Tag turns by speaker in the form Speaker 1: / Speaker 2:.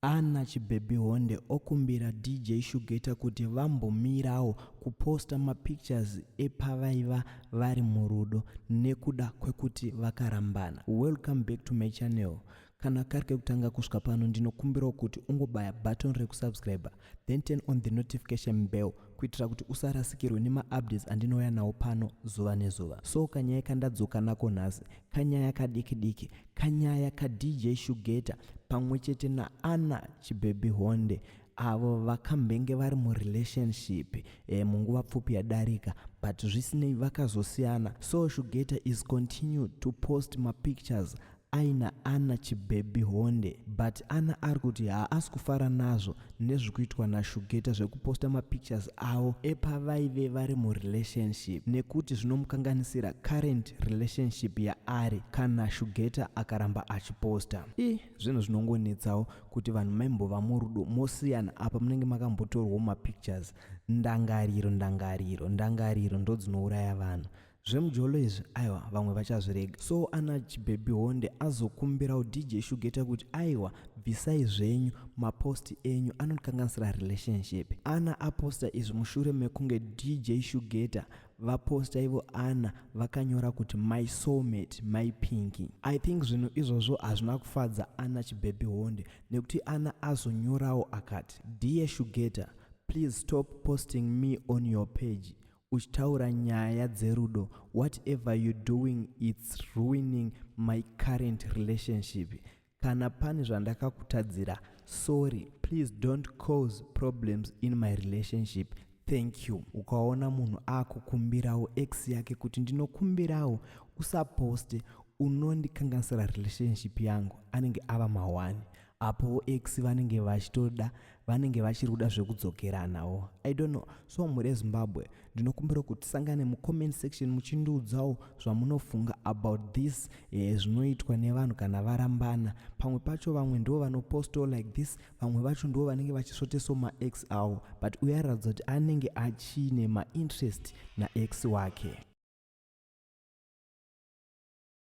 Speaker 1: Chibaby Honde okumbira DJ Shugeta kuti vambomirawo kuposta mapictures epavaiva vari murudo nekuda kwekuti vakarambana. Welcome back to my channel. Kana kari kekutanga kusvika pano ndinokumbirawo kuti ungobaya button rekusubscribe then turn on the notification bell kuitira kuti usarasikirwe nema-updates andinouya nawo pano zuva nezuva. So kanyaya kandadzoka nako nhasi kanyaya kadiki kanyaya kaDJ Shugeta pamwe chete Chibaby Honde avo vakambenge vari murelationship munguva pfupi yadarika but zvisinei vakazosiyana. So Shugeta is continued to post mapictures aina Chibaby Honde but ari kuti haasi kufara nazvo nezvikuitwa naShugeta zvekuposta mapictures avo epavaive vari murelationship nekuti zvinomukanganisira current relationship yaari kana Shugeta akaramba achiposta. Zvinhu zvinongonetsawo kuti vanhu maimbova murudo mosiyana apa munenge makambotorwawo mapictures. Ndangariro ndo dzinouraya vanhu. Zvemujolo izvi aiwa vamwe vachazvirega. So Chibaby Honde azokumbirawo DJ Shugeta kuti aiwa bvisai zvenyu maposti enyu anokanganisira relationship. Aposta izvi mushure mekunge DJ Shugeta vaposta ivo vakanyora kuti my soulmate my pinky. I think zvinhu izvozvo hazvina kufadza Chibaby Honde nekuti azonyorawo akati, dear Shugeta, please stop posting me on your page uchitaura nyaya dzerudo. Whatever you're doing, it's ruining my current relationship. Kana pane zvandakakutadzira, sorry, please don't cause problems in my relationship. Thank you. Ukaona munhu akukumbirawo ex yake kuti ndinokumbirawo usaposte unondikanganisira relationship yangu, anenge ava mawani apo ex vanenge vachiruda zvekudzokeranawo. I don't know. So muri Zimbabwe ndinokumbira kuti sangane mu comment section muchindiudzawo zvamunofunga about this zvinoitwa nevanhu kana varambana. Pamwe pacho vamwe ndo vanopostawo like this, vamwe vacho ndo vanenge vachisvotesawo ma-ex avo but uyaradza kuti anenge achine ma-interest na-ex wake.